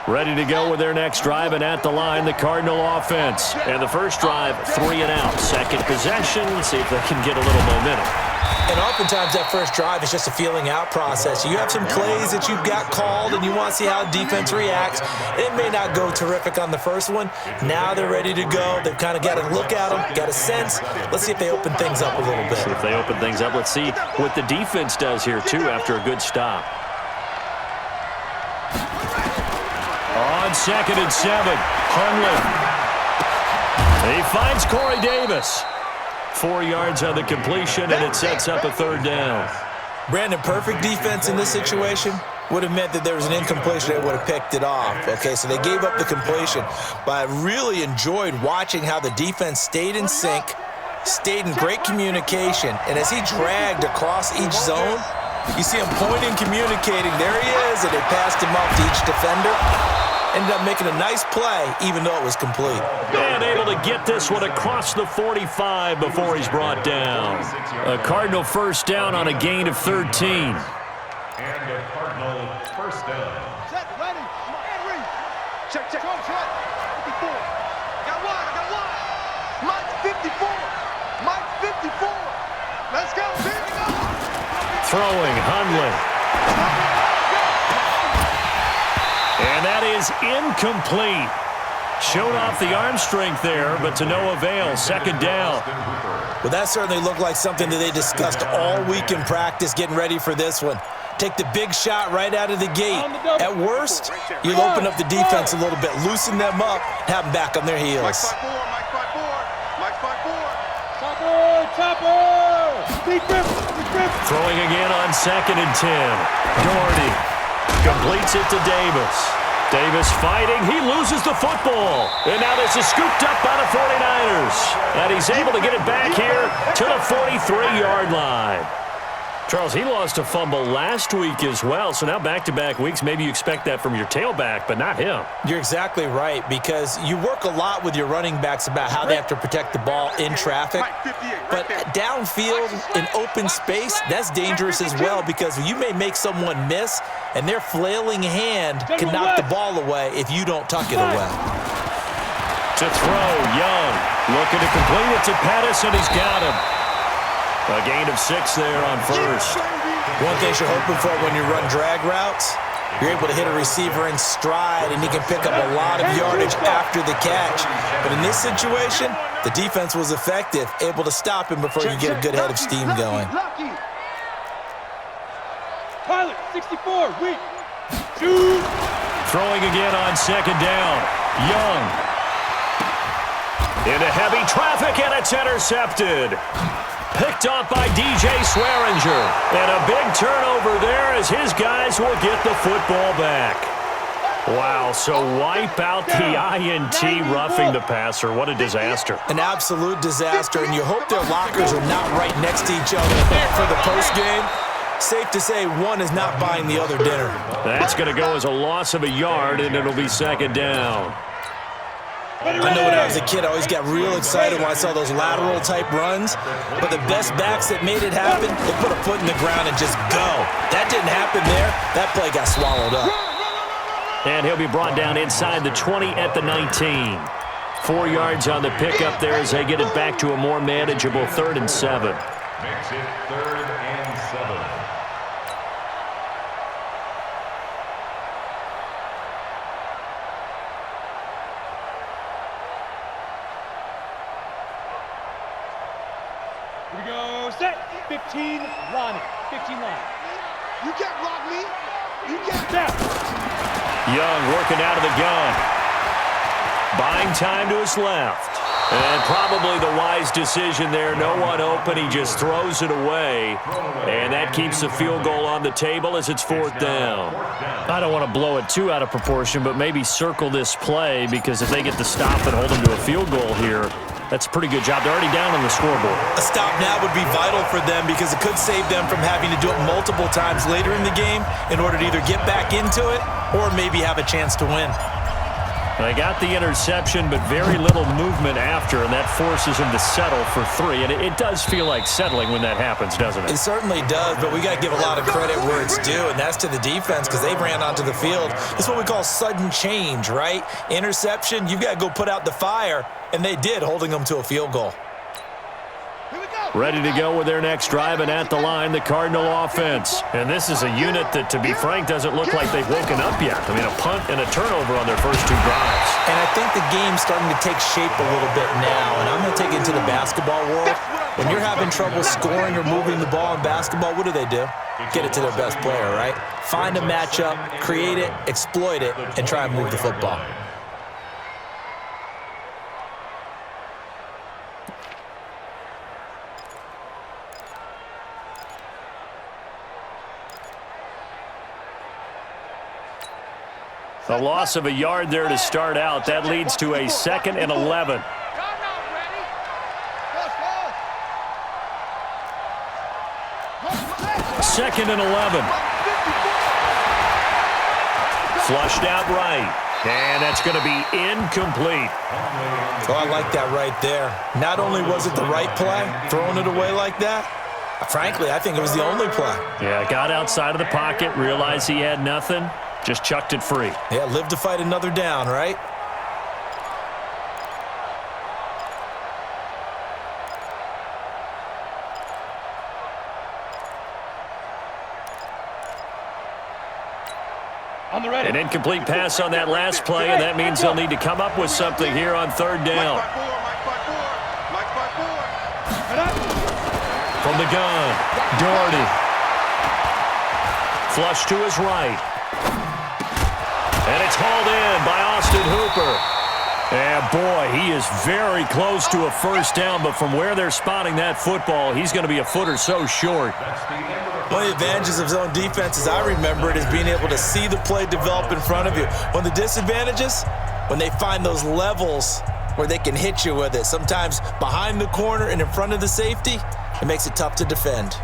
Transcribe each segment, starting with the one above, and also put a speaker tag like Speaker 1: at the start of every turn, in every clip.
Speaker 1: Ready to go with their next drive, and at the line, the Cardinal offense. And the first drive, 3 and out. Second possession, see if they can get a little momentum.
Speaker 2: And oftentimes that first drive is just a feeling out process. You have some plays that you've got called and you want to see how the defense reacts. It may not go terrific on the first one. Now they're ready to go. They've kind of got to look at them, got a sense. Let's see if they open things up a little bit.
Speaker 1: See if they open things up. Let's see what the defense does here, too, after a good stop. On 2nd and 7, Hundley. He finds Corey Davis. 4 yards on the completion, and it sets up a 3rd down.
Speaker 2: Brandon, perfect defense in this situation would have meant that there was an incompletion that would have picked it off. Okay, so they gave up the completion, but I really enjoyed watching how the defense stayed in sync, stayed in great communication, and as he dragged across each zone, you see him pointing, communicating. There he is, and they passed him off to each defender. Ended up making a nice play, even though it was complete.
Speaker 1: And able to get this one across the 45 before he's brought down. A Cardinal first down on a gain of 13.
Speaker 3: And a Cardinal first down.
Speaker 4: Set, ready, and read. Check. 54. Got one. Mike 54. Mike 54. Let's go.
Speaker 1: Throwing, Hundley. And that is incomplete. Showed off the arm strength there, but to no avail. 2nd down.
Speaker 2: Well, that certainly looked like something that they discussed all week in practice, getting ready for this one. Take the big shot right out of the gate. At worst, you'll open up the defense a little bit, loosen them up, have them back on their heels.
Speaker 4: Mike 5-4.
Speaker 1: Throwing again on 2nd and 10. Doherty completes it to Davis. Davis fighting. He loses the football. And now this is scooped up by the 49ers. And he's able to get it back here to the 43-yard line. Charles, he lost a fumble last week as well, so now back-to-back weeks, maybe you expect that from your tailback, but not him.
Speaker 2: You're exactly right, because you work a lot with your running backs about how they have to protect the ball in traffic, but downfield in open space, that's dangerous as well, because you may make someone miss, and their flailing hand can knock the ball away if you don't tuck it away.
Speaker 1: To throw, Young looking to complete it to Pettis, and he's got him. A gain of 6 there on first.
Speaker 2: One thing you're hoping for when you run drag routes, you're able to hit a receiver in stride, and he can pick up a lot of yardage after the catch. But in this situation, the defense was effective, able to stop him before you get a good head of steam going.
Speaker 4: Pilot, 64, weak. Shoot.
Speaker 1: Throwing again on 2nd down. Young. Into heavy traffic, and it's intercepted. Picked off by DJ Swearinger. And a big turnover there as his guys will get the football back. Wow, so wipe out the INT roughing the passer. What a disaster.
Speaker 2: An absolute disaster, and you hope their lockers are not right next to each other for the postgame. Safe to say one is not buying the other dinner.
Speaker 1: That's going to go as a loss of a yard, and it'll be 2nd down.
Speaker 2: I know when I was a kid, I always got real excited when I saw those lateral-type runs. But the best backs that made it happen, they put a foot in the ground and just go. That didn't happen there. That play got swallowed up.
Speaker 1: And he'll be brought down inside the 20 at the 19. 4 yards on the pickup there as they get it back to a more manageable 3rd and 7.
Speaker 3: Makes it 3rd and 7.
Speaker 4: Here we go, set. 15, line it. 15 line. You can't block me. You can't. Step.
Speaker 1: Young working out of the gun. Buying time to his left. And probably the wise decision there. No one open. He just throws it away. And that keeps the field goal on the table as it's 4th down. I don't want to blow it too out of proportion, but maybe circle this play, because if they get the stop and hold them to a field goal here, that's a pretty good job. They're already down on the scoreboard.
Speaker 2: A stop now would be vital for them, because it could save them from having to do it multiple times later in the game in order to either get back into it or maybe have a chance to win.
Speaker 1: They got the interception, but very little movement after, and that forces him to settle for 3. And it does feel like settling when that happens, doesn't it?
Speaker 2: It certainly does, but we got to give a lot of credit where it's due, and that's to the defense because they ran onto the field. It's what we call sudden change, right? Interception, you've got to go put out the fire, and they did, holding them to a field goal.
Speaker 1: Ready to go with their next drive, and at the line, the Cardinal offense. And this is a unit that, to be frank, doesn't look like they've woken up yet. I mean, a punt and a turnover on their first 2 drives.
Speaker 2: And I think the game's starting to take shape a little bit now, and I'm going to take it into the basketball world. When you're having trouble scoring or moving the ball in basketball, what do? Get it to their best player, right? Find a matchup, create it, exploit it, and try and move the football.
Speaker 1: A loss of a yard there to start out. That leads to a 2nd and 11. Second and 11. Flushed out right. And that's going to be incomplete.
Speaker 2: Oh, I like that right there. Not only was it the right play, throwing it away like that, frankly, I think it was the only play.
Speaker 1: Yeah, got outside of the pocket, realized he had nothing. Just chucked it free.
Speaker 2: Yeah, live to fight another down, right?
Speaker 1: An incomplete pass on that last play, and that means they'll need to come up with something here on 3rd down. From the gun, Doherty. Flush to his right. And it's hauled in by Austin Hooper. And, boy, he is very close to a first down, but from where they're spotting that football, he's going to be a foot or so short.
Speaker 2: One of the advantages of zone defense, as I remember it, is being able to see the play develop in front of you. One of the disadvantages, when they find those levels where they can hit you with it, sometimes behind the corner and in front of the safety, it makes it tough to defend.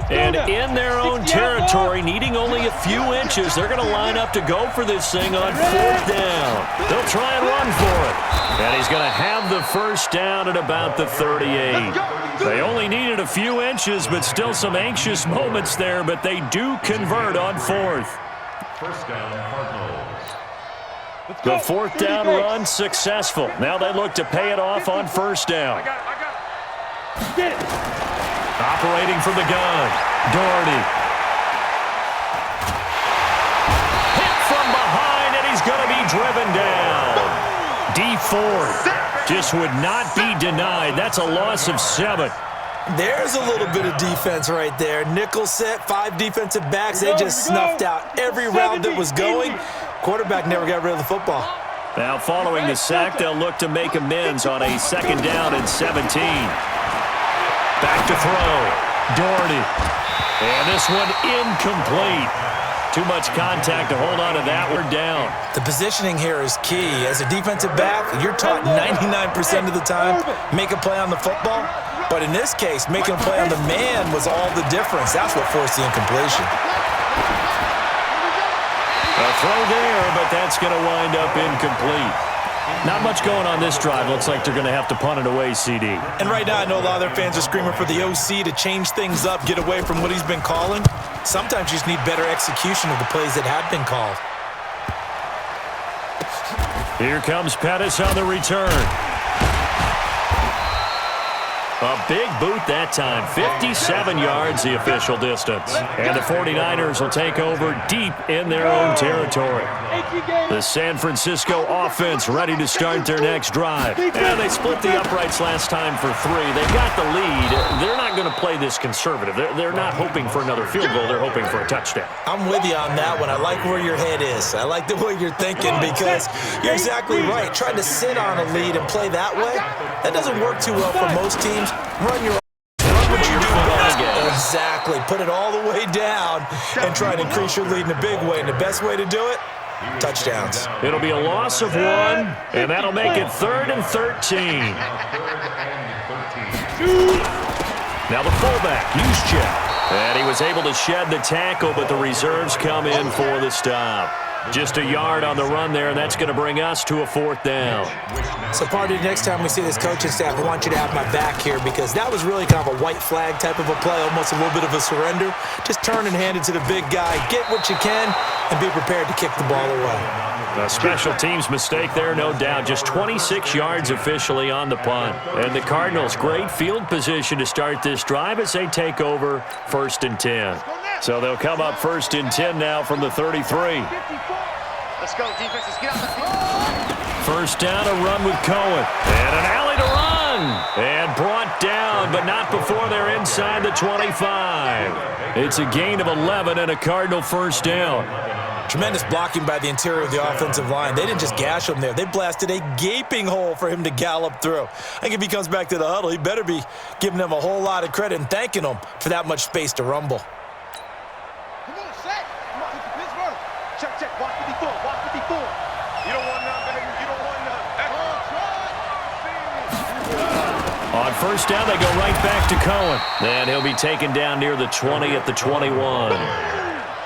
Speaker 1: And in their own territory, needing only a few inches, they're going to line up to go for this thing on 4th down. They'll try and run for it. And he's going to have the first down at about the 38. They only needed a few inches, but still some anxious moments there, but they do convert on 4th.
Speaker 3: First down, Cardinals.
Speaker 1: The 4th down run successful. Now they look to pay it off on 1st down.
Speaker 4: Get it.
Speaker 1: Operating from the gun, Doherty. Hit from behind, and he's going to be driven down. Dee Ford just would not be denied. That's a loss of 7.
Speaker 2: There's a little bit of defense right there. Nickel set, 5 defensive backs. They just snuffed out every round that was going. Quarterback never got rid of the football.
Speaker 1: Now following the sack, they'll look to make amends on a 2nd down and 17. Back to throw. Doherty. And this one incomplete. Too much contact to hold on to that. We're down.
Speaker 2: The positioning here is key. As a defensive back, you're taught 99% of the time, make a play on the football. But in this case, making a play on the man was all the difference. That's what forced the incompletion.
Speaker 1: A throw there, but that's going to wind up incomplete. Not much going on this drive. Looks like they're going to have to punt it away, CD.
Speaker 2: And right now, I know a lot of their fans are screaming for the OC to change things up, get away from what he's been calling. Sometimes you just need better execution of the plays that have been called.
Speaker 1: Here comes Pettis on the return. A big boot that time. 57 yards, the official distance. And the 49ers will take over deep in their own territory. The San Francisco offense ready to start their next drive. And they split the uprights last time for 3. They got the lead. They're not going to play this conservative. They're not hoping for another field goal. They're hoping for a touchdown.
Speaker 2: I'm with you on that one. I like where your head is. I like the way you're thinking because you're exactly right. Trying to sit on a lead and play that way, that doesn't work too well for most teams. Run what you do best. Exactly. Put it all the way down and try to increase your lead in a big way. And the best way to do it, touchdowns.
Speaker 1: It'll be a loss of 1, and that'll make it 3rd and 13. Now the fullback, Juszczyk. And he was able to shed the tackle, but the reserves come in for the stop. Just a yard on the run there, and that's going to bring us to a 4th down.
Speaker 2: So, Party, next time we see this coaching staff, I want you to have my back here because that was really kind of a white flag type of a play, almost a little bit of a surrender. Just turn and hand it to the big guy, get what you can, and be prepared to kick the ball away.
Speaker 1: A special teams mistake there, no doubt. Just 26 yards officially on the punt. And the Cardinals, great field position to start this drive as they take over 1st and 10. So they'll come up 1st and 10 now from the 33.
Speaker 4: Let's go, defenses. Get out the field.
Speaker 1: 1st down, a run with Cohen. And an alley to run. And brought down, but not before they're inside the 25. It's a gain of 11 and a Cardinal 1st down.
Speaker 2: Tremendous blocking by the interior of the offensive line. They didn't just gash him there. They blasted a gaping hole for him to gallop through. I think if he comes back to the huddle, he better be giving them a whole lot of credit and thanking them for that much space to rumble.
Speaker 4: Come on, set. Come on, Pittsburgh. Check, check. Watch 54. Watch 54. You don't want none, baby. You don't want none.
Speaker 1: On 1st down, they go right back to Cohen. And he'll be taken down near the 20 at the 21.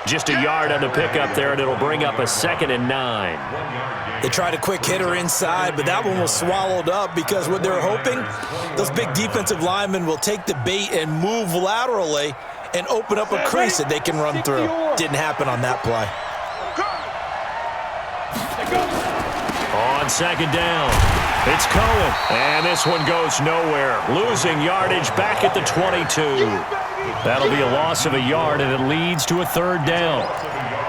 Speaker 1: Just a yard on the pickup there, and it'll bring up a 2nd and 9.
Speaker 2: They tried a quick hitter inside, but that one was swallowed up because what they're hoping, those big defensive linemen will take the bait and move laterally and open up a crease that they can run through. Didn't happen on that play.
Speaker 1: On 2nd down, it's Cohen, and this one goes nowhere. Losing yardage back at the 22. That'll be a loss of a yard, and it leads to a 3rd down.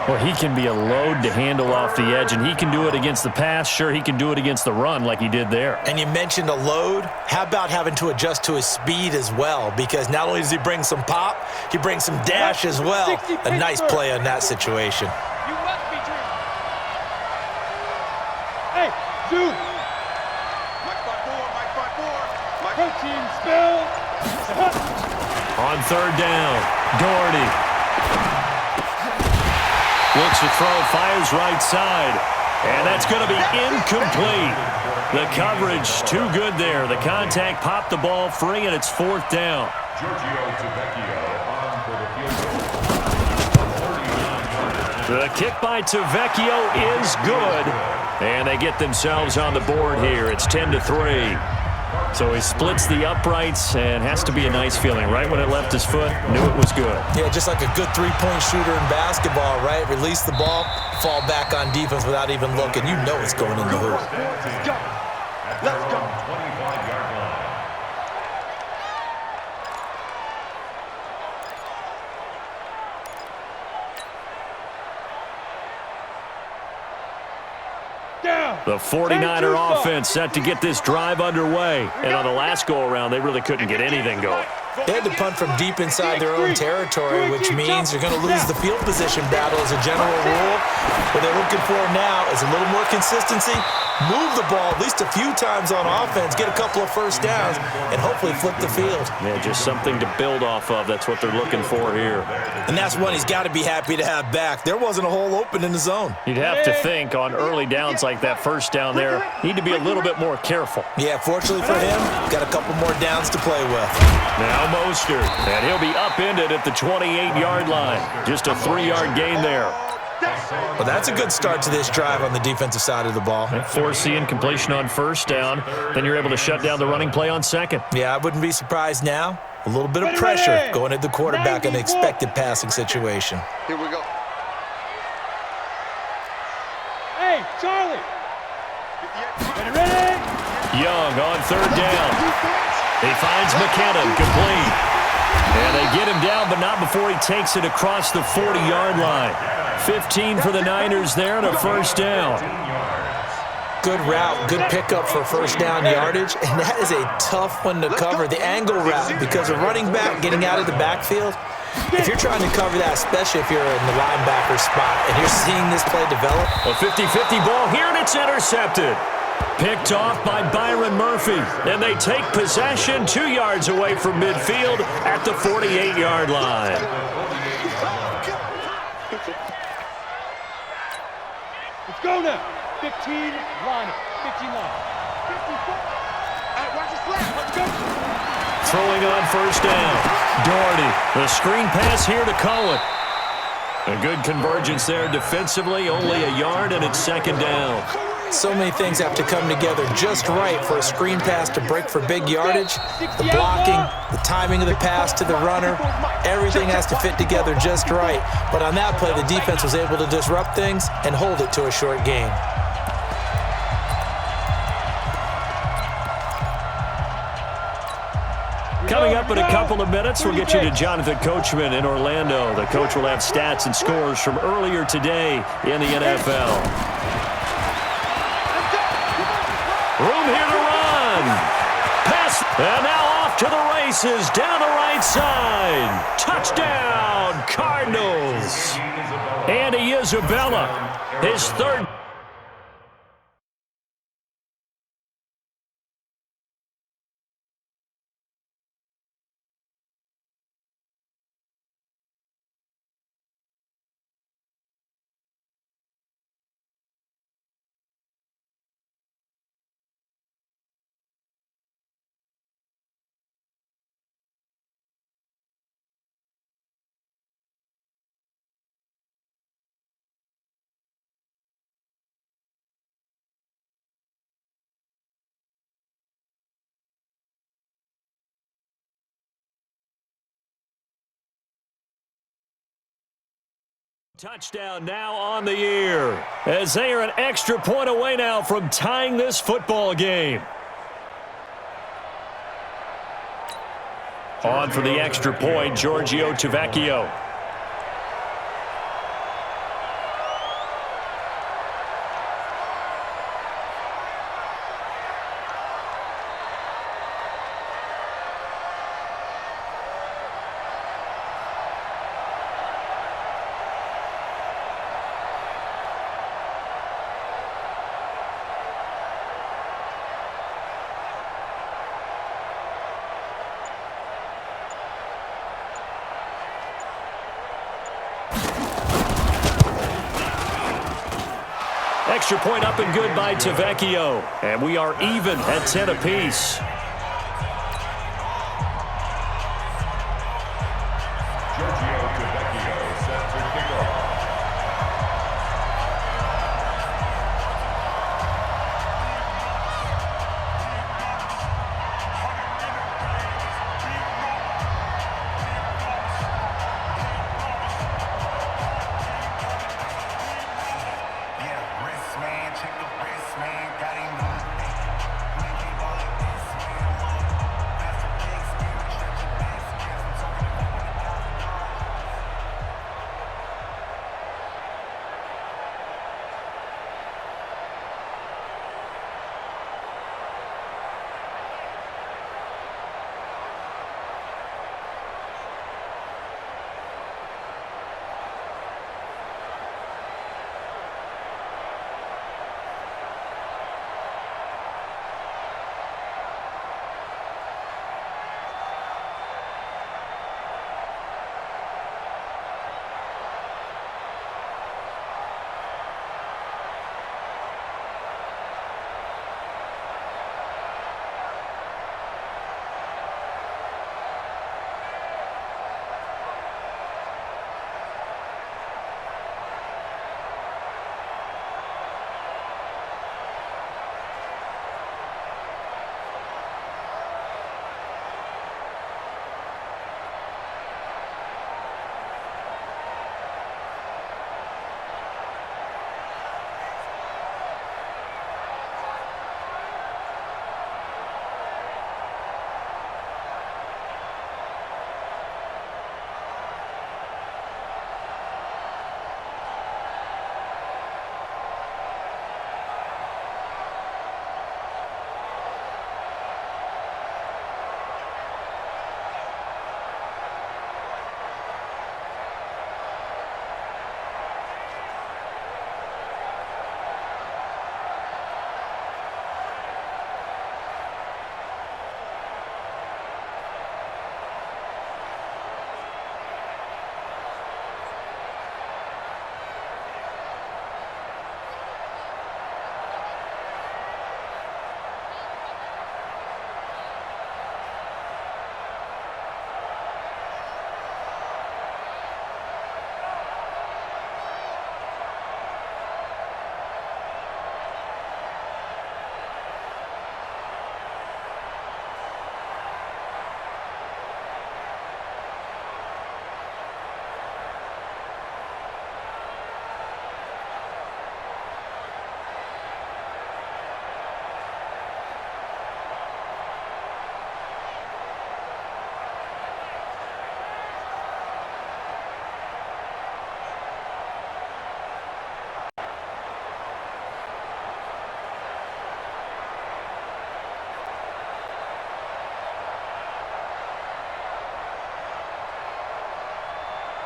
Speaker 1: Well, he can be a load to handle off the edge, and he can do it against the pass. Sure, he can do it against the run like he did there.
Speaker 2: And you mentioned a load. How about having to adjust to his speed as well? Because not only does he bring some pop, he brings some dash as well. A nice play on that situation.
Speaker 4: You must be dreaming. Hey, dude. My protein spill.
Speaker 1: On 3rd down, Doherty. Looks to throw, fires right side. And that's going to be incomplete. The coverage too good there. The contact popped the ball free, and it's 4th down. The kick by Tavecchio is good. And they get themselves on the board here. It's 10-3. So he splits the uprights and has to be a nice feeling. Right when it left his foot, knew it was good.
Speaker 2: Yeah, just like a good three-point shooter in basketball, right? Release the ball, fall back on defense without even looking. You know it's going in the hoop.
Speaker 4: Let's go. Let's go.
Speaker 1: The 49er offense set to get this drive underway. And on the last go-around, they really couldn't get anything going.
Speaker 2: They had to punt from deep inside their own territory, which means they're going to lose the field position battle as a general rule. What they're looking for now is a little more consistency, move the ball at least a few times on offense, get a couple of 1st downs, and hopefully flip the field.
Speaker 1: Yeah, just something to build off of. That's what they're looking for here.
Speaker 2: And that's one he's got to be happy to have back. There wasn't a hole open in the zone.
Speaker 1: You'd have to think on early downs like that 1st down there, need to be a little bit more careful.
Speaker 2: Yeah, fortunately for him, got a couple more downs to play with.
Speaker 1: Now Mostert, and he'll be upended at the 28-yard line. Just a 3-yard gain there.
Speaker 2: Well, that's a good start to this drive on the defensive side of the ball.
Speaker 1: Force the incompletion on 1st down. Then you're able to shut down the running play on 2nd.
Speaker 2: Yeah, I wouldn't be surprised now. A little bit of pressure going at the quarterback in an expected passing situation.
Speaker 4: Here we go. Hey, Charlie. Ready?
Speaker 1: Young on 3rd down. He finds McKinnon, complete. And they get him down, but not before he takes it across the 40-yard line. 15 for the Niners there and a 1st down.
Speaker 2: Good route, good pickup for 1st down yardage, and that is a tough one to cover, the angle route, because a running back getting out of the backfield, if you're trying to cover that, especially if you're in the linebacker spot and you're seeing this play develop.
Speaker 1: A 50-50 ball here, and it's intercepted. Picked off by Byron Murphy, and they take possession 2 yards away from midfield at the 48-yard line.
Speaker 4: Let's go now. 15, line it. 15 line. 54. All right, watch this flat. Let's go.
Speaker 1: Throwing on first down. Doherty, the screen pass here to Cohen. A good convergence there defensively, only a yard, and it's second down.
Speaker 2: So many things have to come together just right for a screen pass to break for big yardage. The blocking, the timing of the pass to the runner, everything has to fit together just right. But on that play, the defense was able to disrupt things and hold it to a short gain.
Speaker 1: Coming up in a couple of minutes, we'll get you to Jonathan Coachman in Orlando. The coach will have stats and scores from earlier today in the NFL. Room here to run. Pass. And now off to the races down the right side. Touchdown, Cardinals. Andy Isabella, his third. Touchdown now on the year, as they are an extra point away now from tying this football game. On for the extra point, Giorgio Tavecchio. Extra point up and good by Tavecchio. And we are even at 10 apiece.
Speaker 3: Giorgio Tavecchio set to kick off.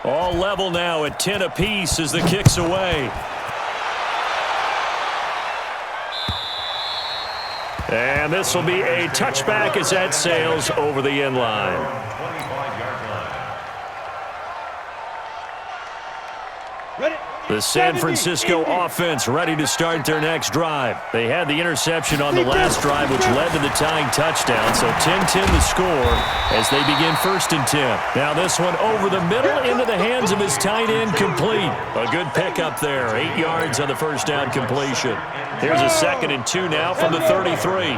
Speaker 1: All level now at 10 apiece as the kick's away. And this will be a touchback as that sails over the end line.
Speaker 4: 25-yard line.
Speaker 5: Ready?
Speaker 1: The San Francisco offense ready to start their next drive. They had the interception on the last drive, which led to the tying touchdown. So 10-10 the score as they begin 1st and 10. Now this one over the middle into the hands of his tight end, complete. A good pickup there. 8 yards on the first down completion. Here's a 2nd and 2 now from the 33.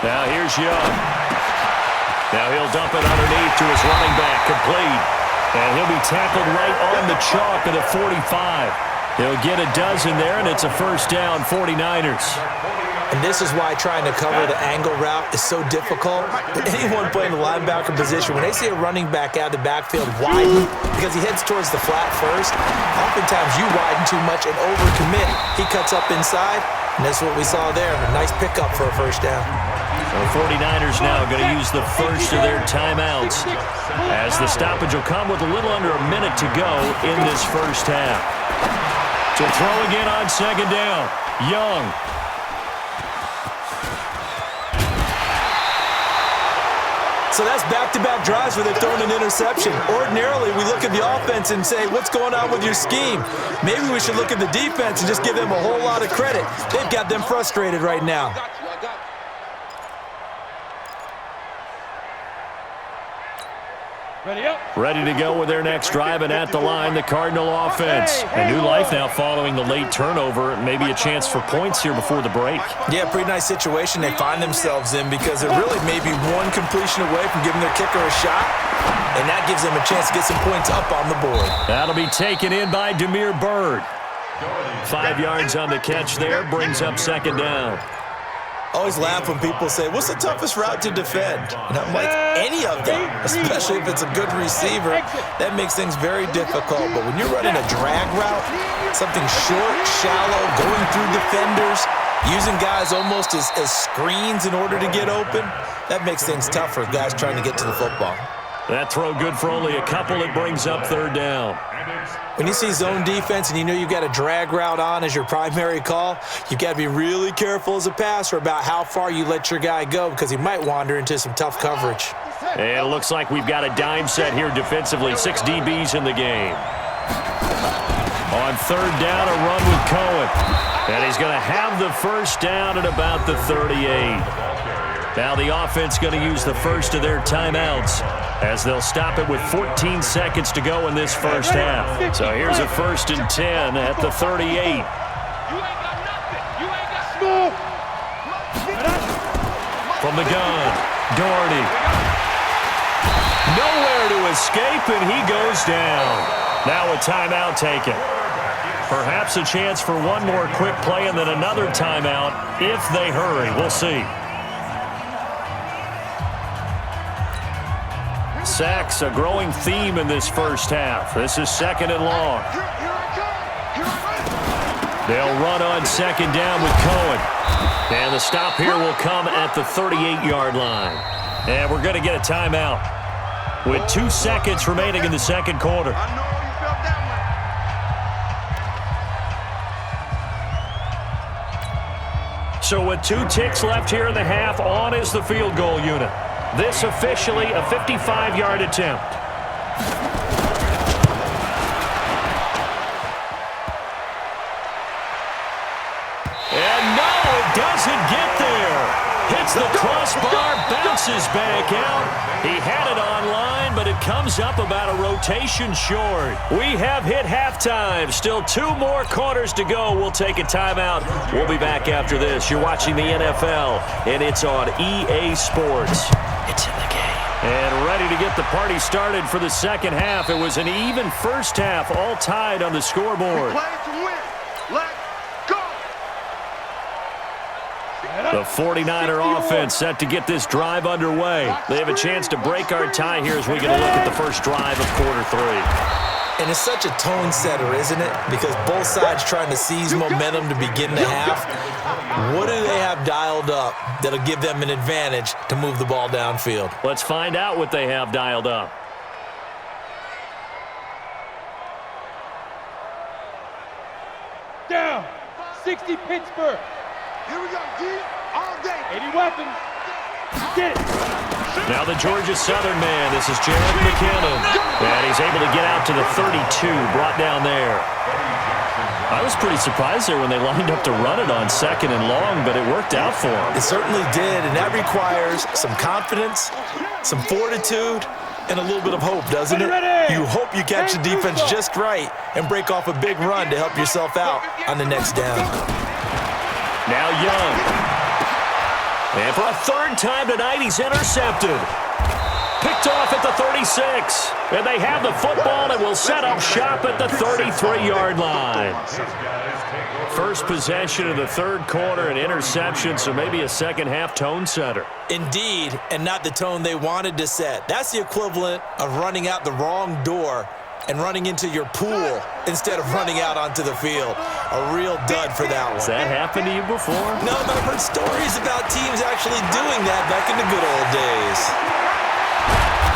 Speaker 1: Now here's Young. Now he'll dump it underneath to his running back, complete. And he'll be tackled right on the chalk of the 45. He'll get a dozen there, and it's a first down, 49ers.
Speaker 2: And this is why trying to cover the angle route is so difficult. Anyone playing the linebacker position, when they see a running back out of the backfield widen because he heads towards the flat first, oftentimes you widen too much and overcommit. He cuts up inside, and that's what we saw there. A nice pickup for a first down.
Speaker 1: The 49ers now going to use the first of their timeouts as the stoppage will come with a little under a minute to go in this first half. To throw again on 2nd down, Young.
Speaker 2: So that's back-to-back drives where they've thrown an interception. Ordinarily, we look at the offense and say, what's going on with your scheme? Maybe we should look at the defense and just give them a whole lot of credit. They've got them frustrated right now.
Speaker 1: Ready to go with their next drive, and at the line, the Cardinal offense. A new life now following the late turnover. Maybe a chance for points here before the break.
Speaker 2: Yeah, pretty nice situation they find themselves in because they're really maybe one completion away from giving their kicker a shot, and that gives them a chance to get some points up on the board.
Speaker 1: That'll be taken in by Damiere Byrd. 5 yards on the catch there, brings up 2nd down.
Speaker 2: I always laugh when people say, what's the toughest route to defend? And I'm like, any of them, especially if it's a good receiver. That makes things very difficult. But when you're running a drag route, something short, shallow, going through defenders, using guys almost as screens in order to get open, that makes things tough for guys trying to get to the football.
Speaker 1: That throw good for only a couple. It brings up 3rd down.
Speaker 2: When you see zone defense and you know you've got a drag route on as your primary call, you've got to be really careful as a passer about how far you let your guy go because he might wander into some tough coverage.
Speaker 1: And it looks like we've got a dime set here defensively. 6 DBs in the game. On 3rd down, a run with Cohen. And he's going to have the first down at about the 38. Now the offense going to use the first of their timeouts as they'll stop it with 14 seconds to go in this first half. So here's a 1st and 10 at the 38. From the gun, Doherty. Nowhere to escape, and he goes down. Now a timeout taken. Perhaps a chance for one more quick play and then another timeout if they hurry. We'll see. Sacks, a growing theme in this first half. This is 2nd and long. They'll run on 2nd down with Cohen. And the stop here will come at the 38-yard line. And we're going to get a timeout with 2 seconds remaining in the 2nd quarter. So with 2 ticks left here in the half, on is the field goal unit. This officially a 55-yard attempt. And no, it doesn't get there. Hits the crossbar, bounces back out. He had it on line, but it comes up about a rotation short. We have hit halftime. Still 2 more quarters to go. We'll take a timeout. We'll be back after this. You're watching the NFL, and it's on EA Sports. It's in the game. And ready to get the party started for the 2nd half. It was an even first half, all tied on the scoreboard. The 49er offense set to get this drive underway. They have a chance to break our tie here as we get a look at the first drive of quarter 3.
Speaker 2: And it's such a tone setter, isn't it? Because both sides trying to seize momentum to begin the half. What do they have dialed up that'll give them an advantage to move the ball downfield?
Speaker 1: Let's find out what they have dialed up.
Speaker 5: Down. 60 Pittsburgh.
Speaker 4: Here we go, D. All day.
Speaker 5: 80 weapons. Get it.
Speaker 1: Now the Georgia Southern man, this is Jared McKinnon. And he's able to get out to the 32, brought down there. I was pretty surprised there when they lined up to run it on 2nd and long, but it worked out for them.
Speaker 2: It certainly did, and that requires some confidence, some fortitude, and a little bit of hope, doesn't it? You hope you catch the defense just right and break off a big run to help yourself out on the next down.
Speaker 1: Now Young. And for a 3rd time tonight, he's intercepted. Picked off at the 36. And they have the football and will set up shop at the 33-yard line. First possession of the 3rd quarter, an interception, so maybe a second-half tone setter.
Speaker 2: Indeed, and not the tone they wanted to set. That's the equivalent of running out the wrong door and running into your pool instead of running out onto the field. A real dud for that one.
Speaker 1: Has that happened to you before?
Speaker 2: No, but I've heard stories about teams actually doing that back in the good old days.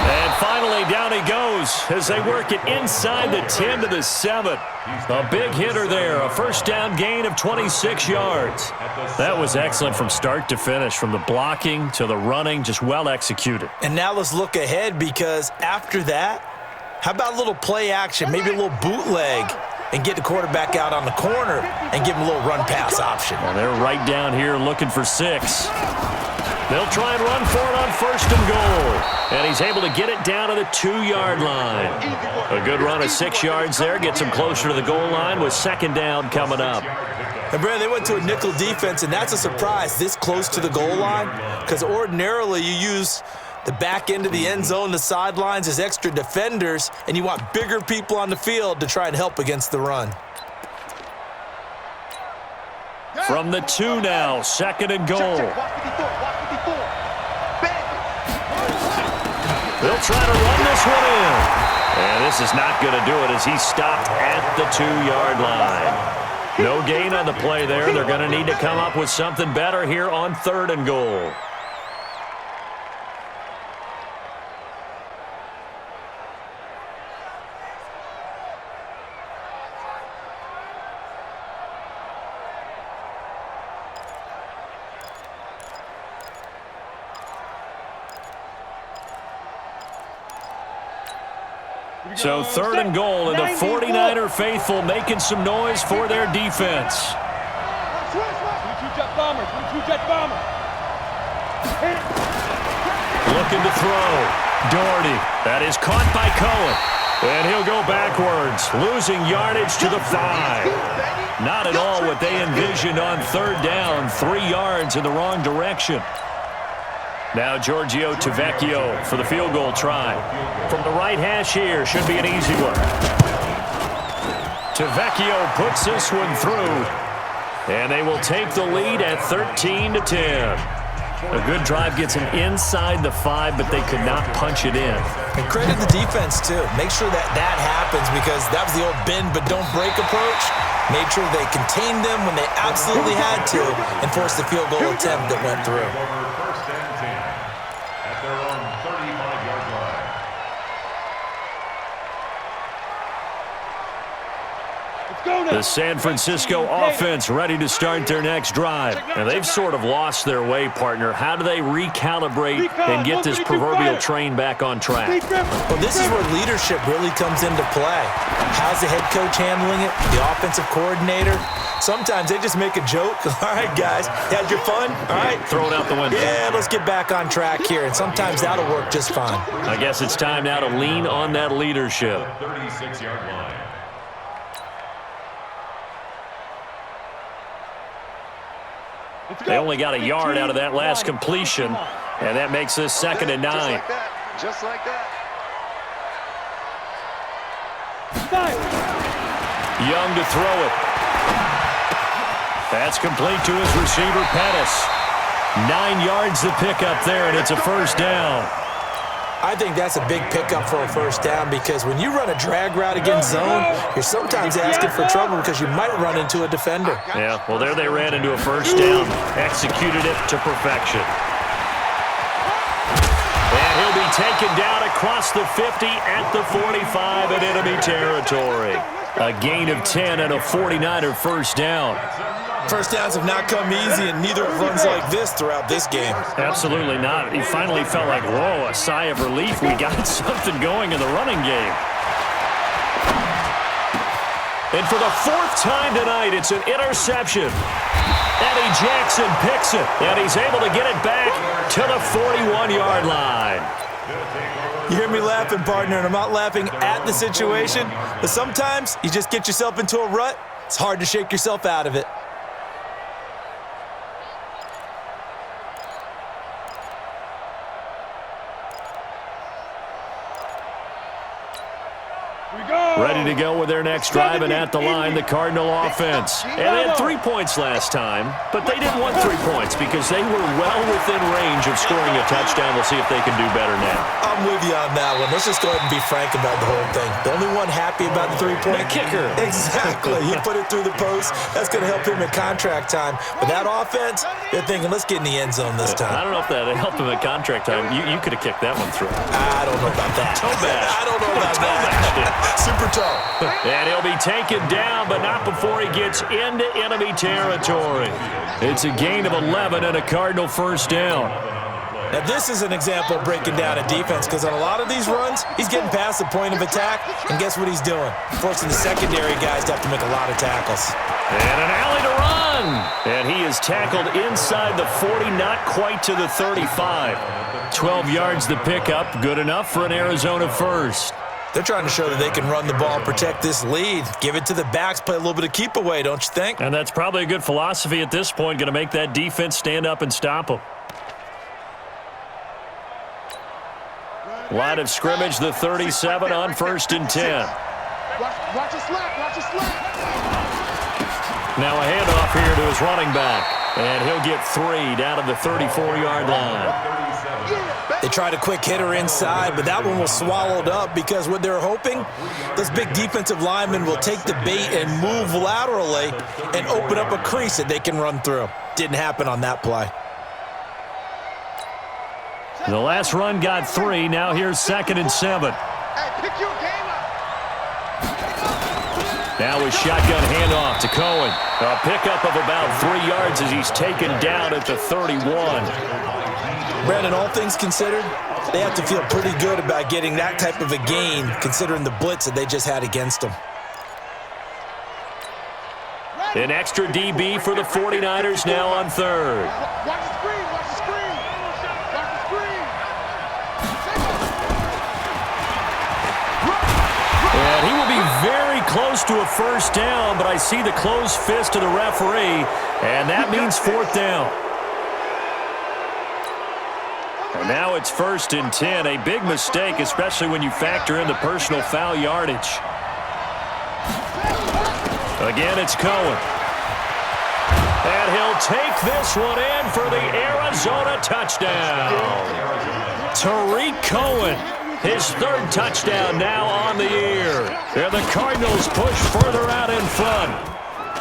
Speaker 1: And finally, down he goes as they work it inside the 10 to the 7. A big hitter there, a first down gain of 26 yards. That was excellent from start to finish, from the blocking to the running, just well executed.
Speaker 2: And now let's look ahead, because after that, how about a little play action, maybe a little bootleg, and get the quarterback out on the corner and give him a little run-pass option.
Speaker 1: Well, they're right down here looking for 6. They'll try and run for it on 1st and goal. And he's able to get it down to the 2-yard line. A good run of 6 yards there gets him closer to the goal line with 2nd down coming up.
Speaker 2: And, Brad, they went to a nickel defense, and that's a surprise this close to the goal line, because ordinarily you use the back end of the end zone, the sidelines as extra defenders, and you want bigger people on the field to try and help against the run.
Speaker 1: From the 2 now, 2nd and goal. They'll try to run this one in. And this is not going to do it as he's stopped at the 2-yard line. No gain on the play there. They're going to need to come up with something better here on 3rd and goal. So 3rd and goal, and the 49er faithful making some noise for their defense.
Speaker 5: 22-jet bomber, 22-jet bomber.
Speaker 1: Looking to throw. Doherty. That is caught by Cohen. And he'll go backwards, losing yardage to the 5. Not at all what they envisioned on 3rd down. 3 yards in the wrong direction. Now Giorgio Tavecchio for the field goal try. From the right hash here, should be an easy one. Tavecchio puts this one through. And they will take the lead at 13-10. A good drive gets them inside the 5, but they could not punch it in.
Speaker 2: And credit the defense, too. Make sure that happens, because that was the old bend but don't break approach. Made sure they contained them when they absolutely had to and forced the field goal attempt that went through.
Speaker 1: The San Francisco offense ready to start their next drive. And they've sort of lost their way, partner. How do they recalibrate and get this proverbial train back on track?
Speaker 2: Well, this is where leadership really comes into play. How's the head coach handling it? The offensive coordinator? Sometimes they just make a joke. All right, guys, had your fun? All right.
Speaker 1: Throw it out the window.
Speaker 2: Yeah, let's get back on track here. And sometimes that'll work just fine.
Speaker 1: I guess it's time now to lean on that leadership.
Speaker 3: 36-yard line.
Speaker 1: They only got a yard out of that last completion, and that makes this 2nd and 9.
Speaker 4: Just like that.
Speaker 1: Young to throw it. That's complete to his receiver, Pettis. 9 yards to pick up there, and it's a first down.
Speaker 2: I think that's a big pickup for a first down because when you run a drag route against zone, you're sometimes asking for trouble because you might run into a defender.
Speaker 1: Yeah, well, there they ran into a first down. Executed it to perfection. And he'll be taken down across the 50 at the 45 in enemy territory. A gain of 10 and a 49er first down.
Speaker 2: First downs have not come easy, and neither have runs like this throughout this game.
Speaker 1: Absolutely not. He finally felt like, whoa, a sigh of relief. We got something going in the running game. And for the fourth time tonight, it's an interception. Eddie Jackson picks it, and he's able to get it back to the 41-yard line.
Speaker 2: You hear me laughing, partner, and I'm not laughing at the situation, but sometimes you just get yourself into a rut. It's hard to shake yourself out of it.
Speaker 1: Ready to go with their next drive, and at the line, the Cardinal offense. And they had 3 points last time, but they didn't want 3 points because they were well within range of scoring a touchdown. We'll see if they can do better now.
Speaker 2: I'm with you on that one. Let's just go ahead and be frank about the whole thing. The only one happy about the 3-point?
Speaker 1: The kicker.
Speaker 2: Exactly. He put it through the post. That's going to help him at contract time. But that offense, they're thinking, let's get in the end zone this time.
Speaker 1: I don't know if that helped him at contract time. You could have kicked that one through.
Speaker 2: I don't know about that.
Speaker 1: Toe bash.
Speaker 2: I don't know about that. Super toe.
Speaker 1: And he'll be taken down, but not before he gets into enemy territory. It's a gain of 11 and a Cardinal first down.
Speaker 2: Now, this is an example of breaking down a defense because on a lot of these runs, he's getting past the point of attack, and guess what he's doing? Forcing the secondary guys to have to make a lot of tackles.
Speaker 1: And an alley to run. And he is tackled inside the 40, not quite to the 35. 12 yards the pickup, good enough for an Arizona first.
Speaker 2: They're trying to show that they can run the ball and protect this lead. Give it to the backs, play a little bit of keep away, don't you think?
Speaker 1: And that's probably a good philosophy at this point, going to make that defense stand up and stop them. Line of scrimmage, the 37 on 1st and 10.
Speaker 4: Watch his slap, watch his slap.
Speaker 1: Now a handoff here to his running back. And he'll get 3 down to the 34-yard line.
Speaker 2: They tried a quick hitter inside, but that one was swallowed up because what they're hoping, those big defensive linemen will take the bait and move laterally and open up a crease that they can run through. Didn't happen on that play.
Speaker 1: The last run got 3. Now here's 2nd and 7.
Speaker 4: Hey, pick your game up.
Speaker 1: Now a shotgun handoff to Cohen. A pickup of about 3 yards as he's taken down at the 31.
Speaker 2: Brandon, all things considered, they have to feel pretty good about getting that type of a gain considering the blitz that they just had against them.
Speaker 1: An extra DB for the 49ers now on 3rd.
Speaker 4: Watch the screen, watch the screen. Watch the screen.
Speaker 1: And he will be very close to a first down, but I see the closed fist of the referee, and that means 4th down. And now it's 1st and 10. A big mistake, especially when you factor in the personal foul yardage. Again, it's Cohen. And he'll take this one in for the Arizona touchdown. Tariq Cohen, his 3rd touchdown now on the year. And the Cardinals push further out in front.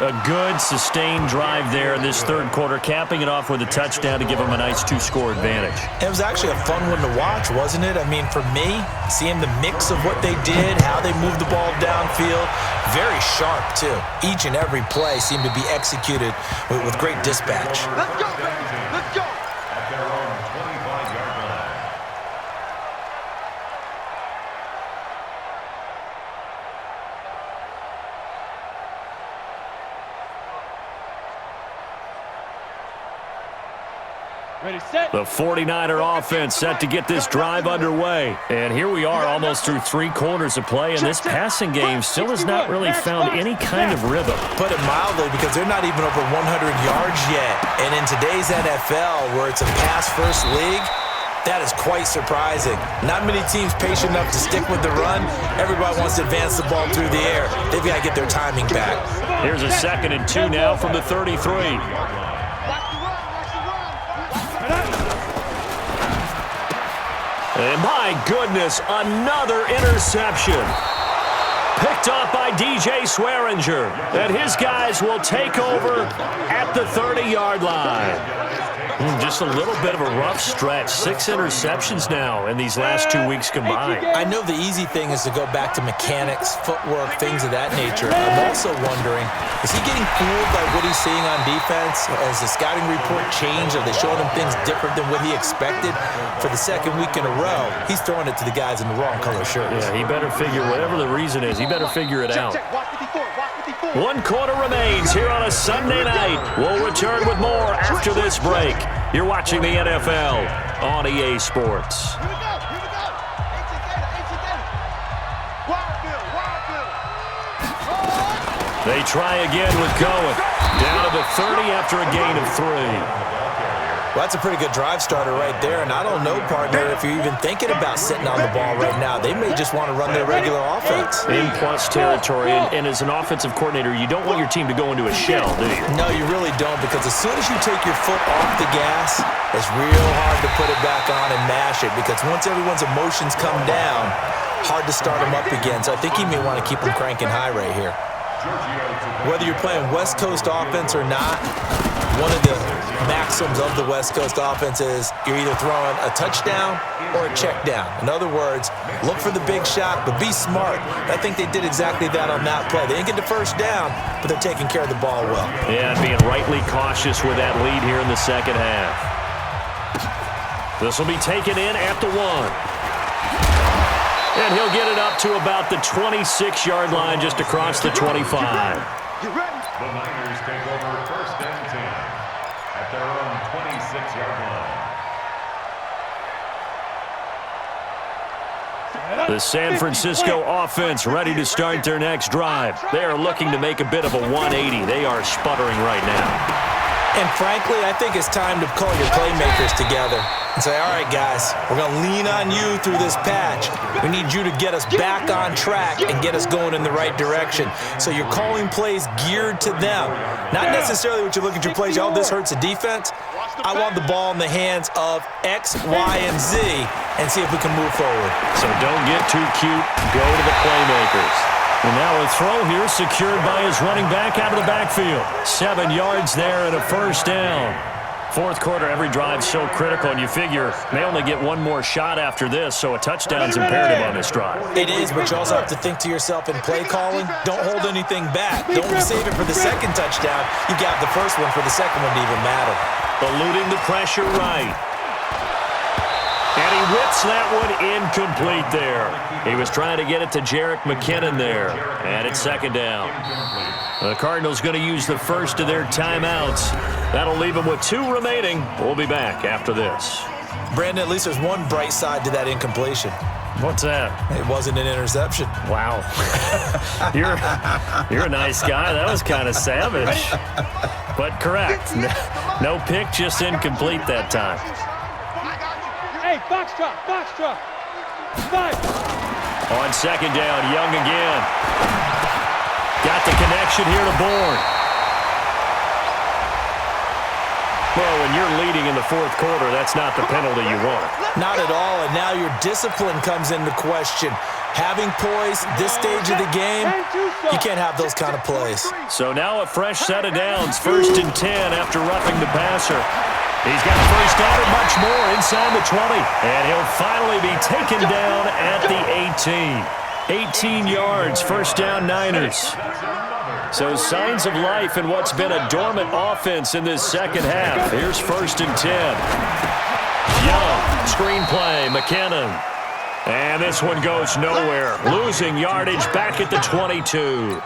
Speaker 1: A good, sustained drive there in this 3rd quarter, capping it off with a touchdown to give them a nice 2-score advantage.
Speaker 2: It was actually a fun one to watch, wasn't it? I mean, for me, seeing the mix of what they did, how they moved the ball downfield, very sharp, too. Each and every play seemed to be executed with great dispatch.
Speaker 4: Let's go, baby. Let's go.
Speaker 3: At their own 25-yard line.
Speaker 5: Ready, set.
Speaker 1: The 49er offense set to get this drive underway. And here we are almost through 3 quarters of play, and this passing game still has not really found any kind of rhythm.
Speaker 2: Put it mildly, because they're not even over 100 yards yet. And in today's NFL, where it's a pass-first league, that is quite surprising. Not many teams patient enough to stick with the run. Everybody wants to advance the ball through the air. They've got to get their timing back.
Speaker 1: Here's a 2nd and 2 now from the 33. And my goodness, another interception. Picked off by DJ Swearinger. And his guys will take over at the 30-yard line. Just a little bit of a rough stretch. 6 interceptions now in these last 2 weeks combined.
Speaker 2: I know the easy thing is to go back to mechanics, footwork, things of that nature. I'm also wondering, is he getting fooled by what he's seeing on defense? Has the scouting report changed? Are they showing him things different than what he expected? For the second week in a row, he's throwing it to the guys in the wrong color shirts.
Speaker 1: Yeah, he better figure, whatever the reason is, he better figure it out. 1 quarter remains here on a Sunday night. We'll return with more after this break. You're watching the NFL on EA Sports.
Speaker 4: Here we go.
Speaker 1: They try again with Cohen. Down to the 30 after a gain of 3.
Speaker 2: Well, that's a pretty good drive starter right there, and I don't know, partner, if you're even thinking about sitting on the ball right now. They may just want to run their regular offense.
Speaker 1: In plus territory, and as an offensive coordinator, you don't want your team to go into a shell, do you?
Speaker 2: No, you really don't, because as soon as you take your foot off the gas, it's real hard to put it back on and mash it, because once everyone's emotions come down, hard to start them up again. So I think he may want to keep them cranking high right here. Whether you're playing West Coast offense or not, one of the maxims of the West Coast offense is you're either throwing a touchdown or a check down. In other words, look for the big shot, but be smart. I think they did exactly that on that play. They didn't get the first down, but they're taking care of the ball well.
Speaker 1: Yeah, being rightly cautious with that lead here in the second half. This will be taken in at the 1. And he'll get it up to about the 26-yard line, just across the 25.
Speaker 3: The Niners take over 1st and 10 at their own 26-yard line.
Speaker 1: The San Francisco offense ready to start their next drive. They are looking to make a bit of a 180. They are sputtering right now.
Speaker 2: And frankly, I think it's time to call your playmakers together and say, all right, guys, we're going to lean on you through this patch. We need you to get us back on track and get us going in the right direction. So you're calling plays geared to them. Not necessarily what you look at your plays, oh, this hurts the defense. I want the ball in the hands of X, Y, and Z and see if we can move forward.
Speaker 1: So don't get too cute. Go to the playmakers. And now a throw here secured by his running back out of the backfield. 7 yards there and a first down. Fourth quarter, every drive so critical, and you figure they only get one more shot after this, so a touchdown's imperative on this drive.
Speaker 2: It is, but you also have to think to yourself in play calling, don't hold anything back. Don't save it for the second touchdown. You got the first one for the second one to even matter.
Speaker 1: Eluding the pressure right. And he whips that one incomplete there. He was trying to get it to Jerick McKinnon there. And it's second down. The Cardinals going to use the first of their timeouts. That'll leave them with 2 remaining. We'll be back after this.
Speaker 2: Brandon, at least there's one bright side to that incompletion.
Speaker 1: What's that?
Speaker 2: It wasn't an interception.
Speaker 1: Wow. You're a nice guy. That was kind of savage. But correct. No pick, just incomplete that time.
Speaker 5: Hey, box drop. 5.
Speaker 1: On second down, Young again. Got the connection here to Bourne. Well, when you're leading in the fourth quarter, that's not the penalty you want.
Speaker 2: Not at all, and now your discipline comes into question. Having poise this stage of the game, you can't have those kind of plays.
Speaker 1: So now a fresh set of downs, 1st and 10 after roughing the passer. He's got a first down and much more inside the 20. And he'll finally be taken down at the 18. 18 yards, first down Niners. So signs of life in what's been a dormant offense in this second half. Here's 1st and 10. Young, screenplay, McKinnon. And this one goes nowhere. Losing yardage back at the 22.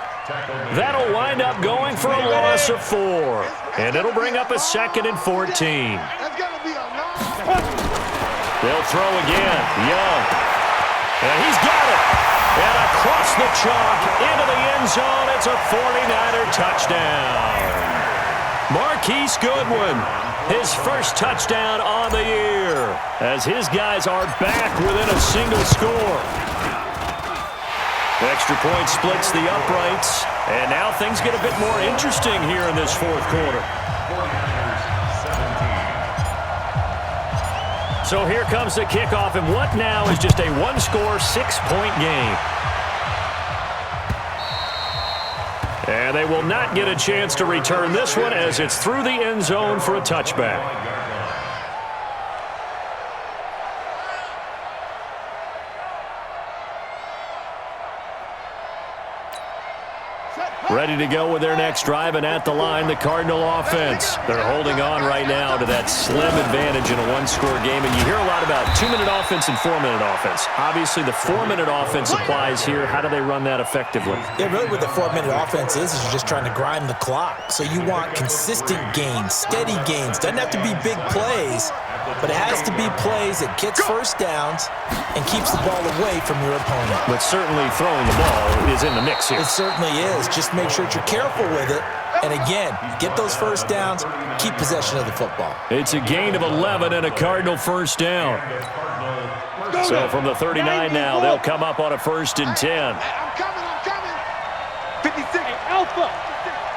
Speaker 1: That'll wind up going for a loss of 4. And it'll bring up a 2nd and 14. They'll throw again. Young. And he's got it. And across the chalk into the end zone. It's a 49er touchdown. Marquise Goodwin, his first touchdown on the year, as his guys are back within a single score. The extra point splits the uprights, and now things get a bit more interesting here in this fourth quarter. So here comes the kickoff, and what now is just a one-score, 6-point game. And they will not get a chance to return this one as it's through the end zone for a touchback. Ready to go with their next drive, and at the line, the Cardinal offense. They're holding on right now to that slim advantage in a one-score game, and you hear a lot about 2-minute offense and 4-minute offense. Obviously, the 4-minute offense applies here. How do they run that effectively?
Speaker 2: Yeah, really what the 4-minute offense is you're just trying to grind the clock. So you want consistent gains, steady gains. Doesn't have to be big plays, but it has to be plays that gets first downs and keeps the ball away from your opponent.
Speaker 1: But certainly throwing the ball is in the mix here.
Speaker 2: It certainly is. Just make sure that you're careful with it. And again, get those first downs, keep possession of the football.
Speaker 1: It's a gain of 11 and a Cardinal first down. So from the 39 now, they'll come up on a 1st and 10.
Speaker 4: I'm coming. 56. Hey, Alpha.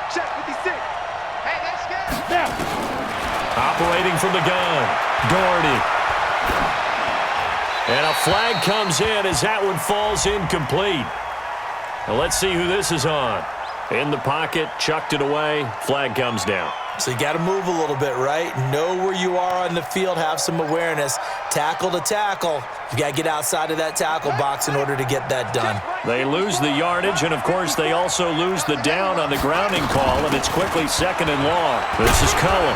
Speaker 4: Check 56. Hey, let's go.
Speaker 5: Now.
Speaker 1: Operating from the gun, Doherty. And a flag comes in as that one falls incomplete. Now let's see who this is on. In the pocket, chucked it away, flag comes down.
Speaker 2: So you got to move a little bit, right? Know where you are on the field, have some awareness. Tackle to tackle. You got to get outside of that tackle box in order to get that done.
Speaker 1: They lose the yardage, and of course they also lose the down on the grounding call, and it's quickly 2nd and long. This is Cullen.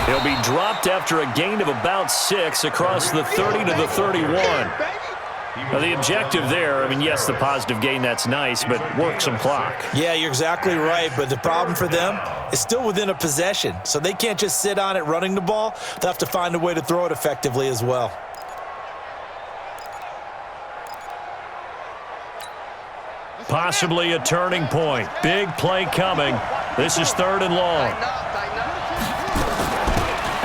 Speaker 1: He'll be dropped after a gain of about 6 across the 30 to the 31. Now, the objective there, I mean, yes, the positive gain, that's nice, but work some clock.
Speaker 2: Yeah, you're exactly right, but the problem for them is still within a possession, so they can't just sit on it running the ball. They'll have to find a way to throw it effectively as well.
Speaker 1: Possibly a turning point. Big play coming. This is 3rd and long.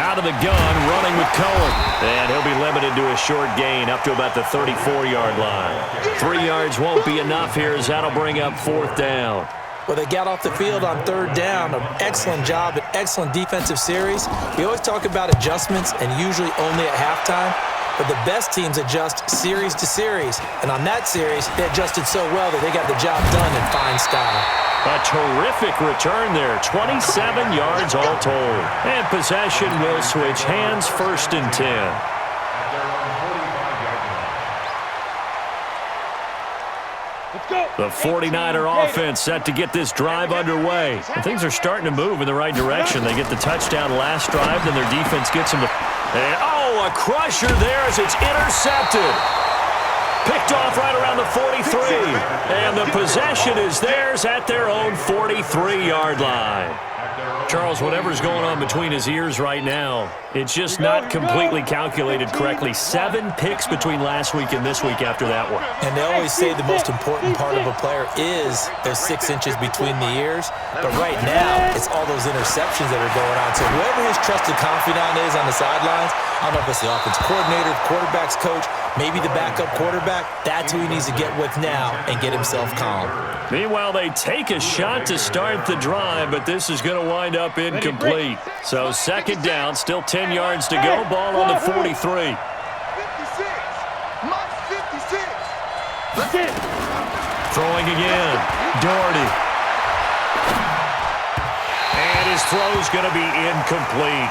Speaker 1: Out of the gun, running with Cohen. And he'll be limited to a short gain up to about the 34-yard line. 3 yards won't be enough here as that'll bring up 4th down.
Speaker 2: Well, they got off the field on 3rd down. An excellent job, an excellent defensive series. We always talk about adjustments and usually only at halftime. But the best teams adjust series to series. And on that series, they adjusted so well that they got the job done in fine style.
Speaker 1: A terrific return there. 27 yards all told. And possession will switch hands, 1st and 10. The 49er offense set to get this drive underway. And things are starting to move in the right direction. They get the touchdown last drive, then their defense gets them to... And, oh, a crusher there as it's intercepted. Picked off right around the 43. And the possession is theirs at their own 43-yard line. Charles, whatever's going on between his ears right now, it's just not completely calculated correctly. 7 picks between last week and this week after that one.
Speaker 2: And they always say the most important part of a player is those 6 inches between the ears. But right now, it's all those interceptions that are going on. So whoever his trusted confidant is on the sidelines, I don't know if it's the offense coordinator, the quarterback's coach, maybe the backup quarterback, that's who he needs to get with now and get himself calm.
Speaker 1: Meanwhile, they take a shot to start the drive, but this is going to wind up incomplete. So 2nd down, still 10 yards to go. Ball on the 43.
Speaker 4: 56. Mike 56.
Speaker 5: That's it.
Speaker 1: Throwing again. Doherty. And his throw's going to be incomplete.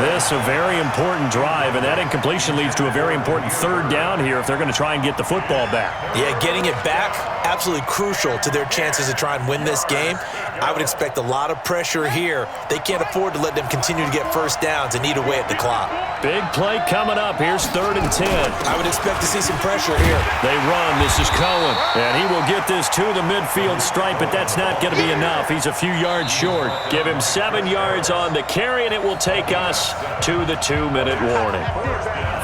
Speaker 1: This a very important drive, and that incompletion leads to a very important 3rd down here if they're going to try and get the football back.
Speaker 2: Yeah, getting it back, absolutely crucial to their chances to try and win this game. I would expect a lot of pressure here. They can't afford to let them continue to get first downs and eat away at the clock.
Speaker 1: Big play coming up. Here's 3rd and 10.
Speaker 2: I would expect to see some pressure here.
Speaker 1: They run. This is Cohen. And he will get this to the midfield stripe, but that's not going to be enough. He's a few yards short. Give him 7 yards on the carry, and it will take us to the 2-minute warning.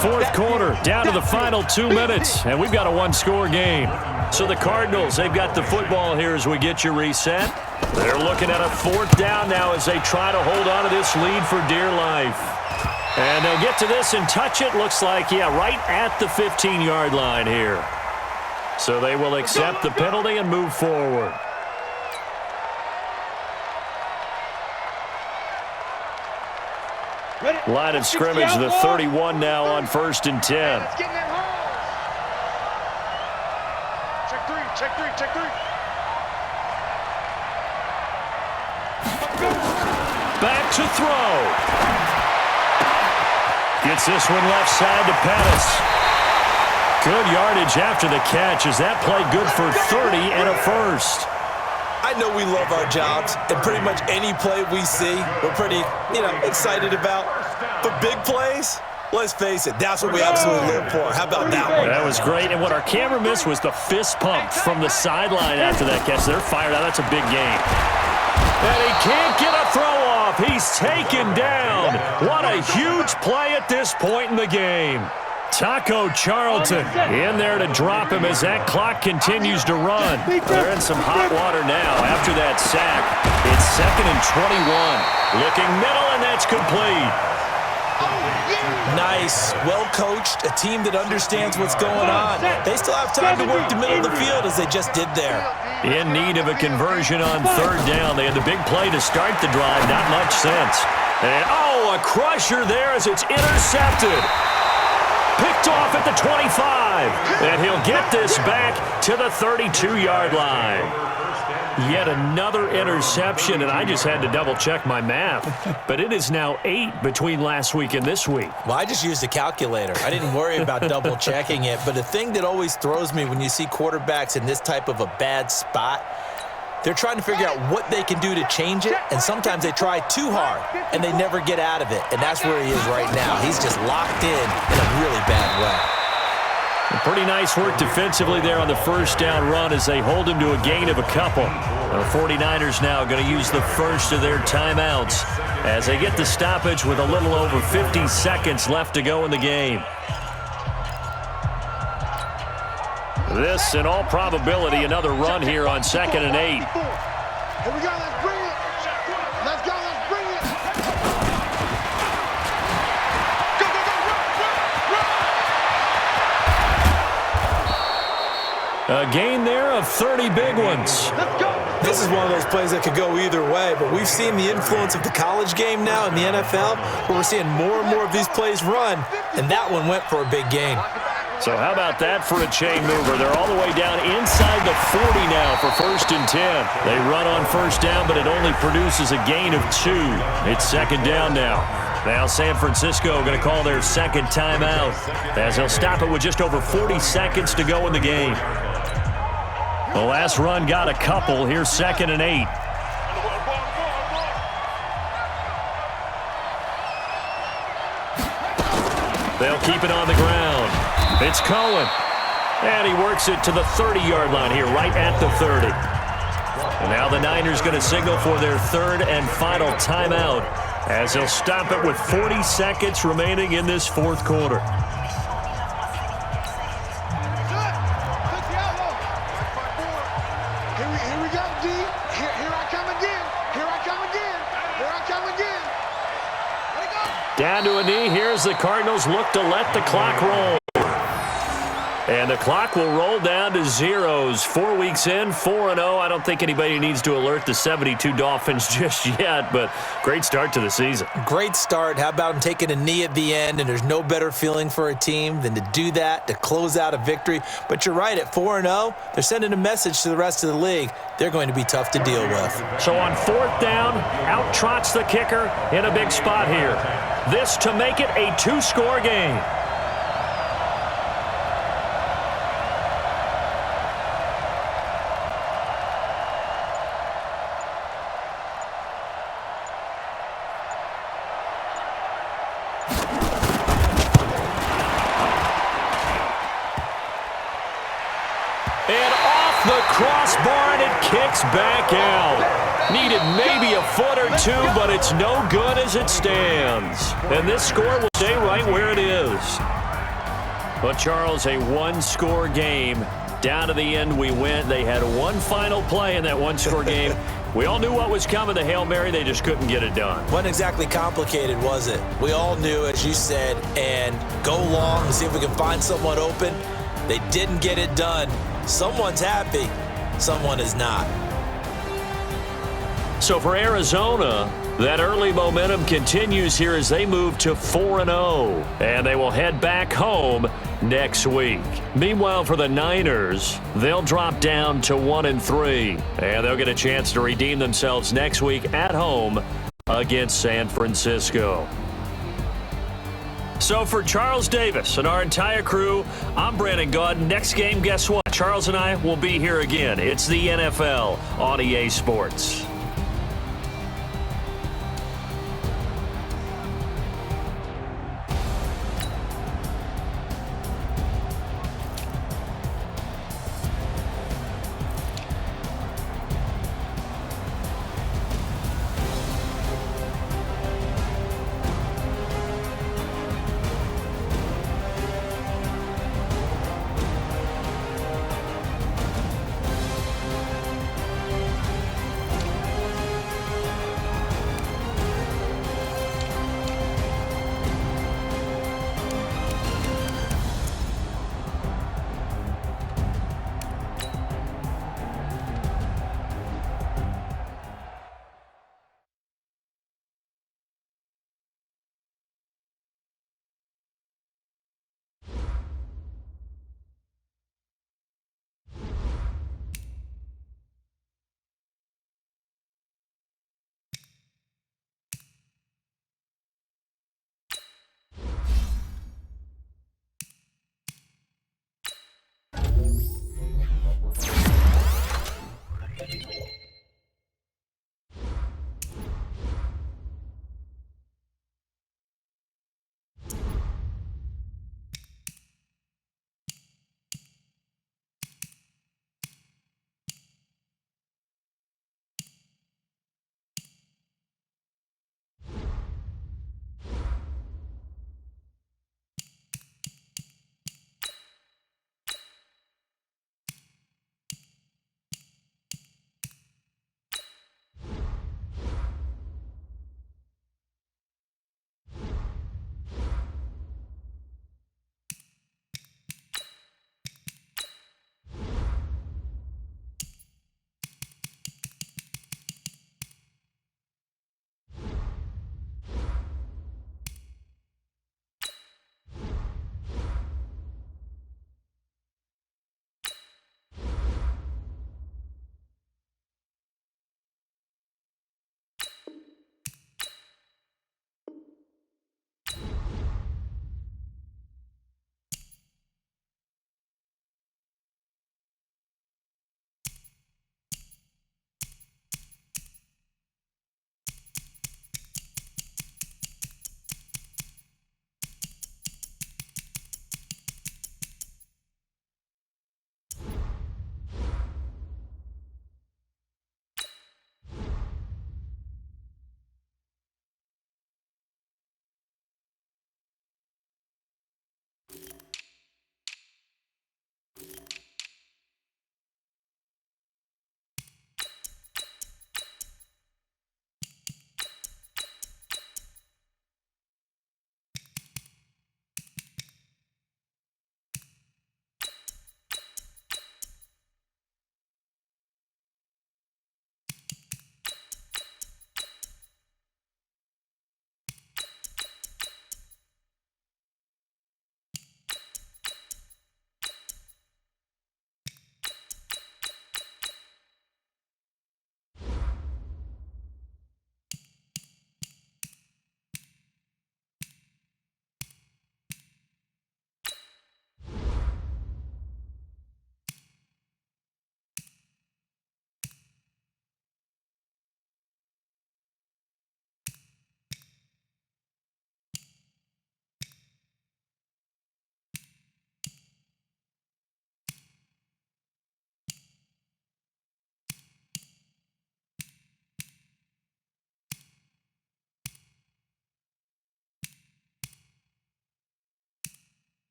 Speaker 1: 4th quarter, down to the final 2 minutes, and we've got a 1-score game. So the Cardinals, they've got the football here as we get you reset. They're looking at a 4th down now as they try to hold on to this lead for dear life. And they'll get to this and touch it. Looks like, yeah, right at the 15-yard line here. So they will accept the penalty and move forward. Line of scrimmage, the 31 now on 1st and 10.
Speaker 4: Let's get in that hole. Check three, check three, check three.
Speaker 1: Back to throw. Gets this one left side to Pettis. Good yardage after the catch as that play good for 30 and a first.
Speaker 2: I know we love our jobs, and pretty much any play we see, we're pretty, excited about. But big plays, let's face it, that's what we absolutely live for. How about that one?
Speaker 1: That was great, and what our camera missed was the fist pump from the sideline after that catch. They're fired out. That's a big game. And he can't get a throw off. He's taken down. What a huge play at this point in the game. Taco Charlton in there to drop him as that clock continues to run. They're in some hot water now after that sack. It's 2nd and 21. Looking middle, and that's complete.
Speaker 2: Nice, well-coached, a team that understands what's going on. They still have time to work the middle of the field as they just did there.
Speaker 1: In need of a conversion on 3rd down. They had the big play to start the drive, not much sense. And, a crusher there as it's intercepted. Picked off at the 25. And he'll get this back to the 32-yard line. Yet another interception, and I just had to double-check my math. But it is now 8 between last week and this week.
Speaker 2: Well, I just used a calculator. I didn't worry about double-checking it. But the thing that always throws me when you see quarterbacks in this type of a bad spot, they're trying to figure out what they can do to change it, and sometimes they try too hard, and they never get out of it. And that's where he is right now. He's just locked in a really bad way.
Speaker 1: Pretty nice work defensively there on the 1st down run as they hold him to a gain of a couple. The 49ers now going to use the first of their timeouts as they get the stoppage with a little over 50 seconds left to go in the game. This, in all probability, another run here on 2nd and 8.
Speaker 4: Here we go, let's bring it. Let's go, let's bring it. Go, go, go, run, run, run.
Speaker 1: A gain there of 30 big ones.
Speaker 4: Let's go.
Speaker 2: This is one of those plays that could go either way, but we've seen the influence of the college game now in the NFL, where we're seeing more and more of these plays run, and that one went for a big gain.
Speaker 1: So how about that for a chain mover? They're all the way down inside the 40 now for 1st and 10. They run on 1st down, but it only produces a gain of 2. It's 2nd down now. Now San Francisco going to call their 2nd timeout as they'll stop it with just over 40 seconds to go in the game. The last run got a couple. Here's 2nd and 8. They'll keep it on the ground. It's Cohen. And he works it to the 30-yard line here, right at the 30. And now the Niners going to signal for their 3rd and final timeout as they'll stop it with 40 seconds remaining in this 4th quarter.
Speaker 4: Here we go, D. Here I come again. Here I come again. Here I come again. Let it go.
Speaker 1: Down to a knee. Here's the Cardinals look to let the clock roll. And the clock will roll down to zeros. 4 weeks in, 4-0. I don't think anybody needs to alert the 72 Dolphins just yet, but great start to the season.
Speaker 2: Great start. How about him taking a knee at the end? And there's no better feeling for a team than to do that, to close out a victory. But you're right, at 4-0, they're sending a message to the rest of the league. They're going to be tough to deal with.
Speaker 1: So on 4th down, out trots the kicker in a big spot here. This to make it a 2-score game. Crossbar, and it kicks back out. Needed maybe a foot or two, but it's no good as it stands. And this score will stay right where it is. But, Charles, a 1-score game. Down to the end we went. They had one final play in that 1-score game. We all knew what was coming, the Hail Mary. They just couldn't get it done.
Speaker 2: Wasn't exactly complicated, was it? We all knew, as you said, and go long and see if we can find someone open. They didn't get it done. Someone's happy. Someone is not.
Speaker 1: So for Arizona, that early momentum continues here as they move to 4-0, and they will head back home next week. Meanwhile, for the Niners, they'll drop down to 1-3, and they'll get a chance to redeem themselves next week at home against San Francisco. So for Charles Davis and our entire crew, I'm Brandon Gaudin. Next game, guess what? Charles and I will be here again. It's the NFL on EA Sports.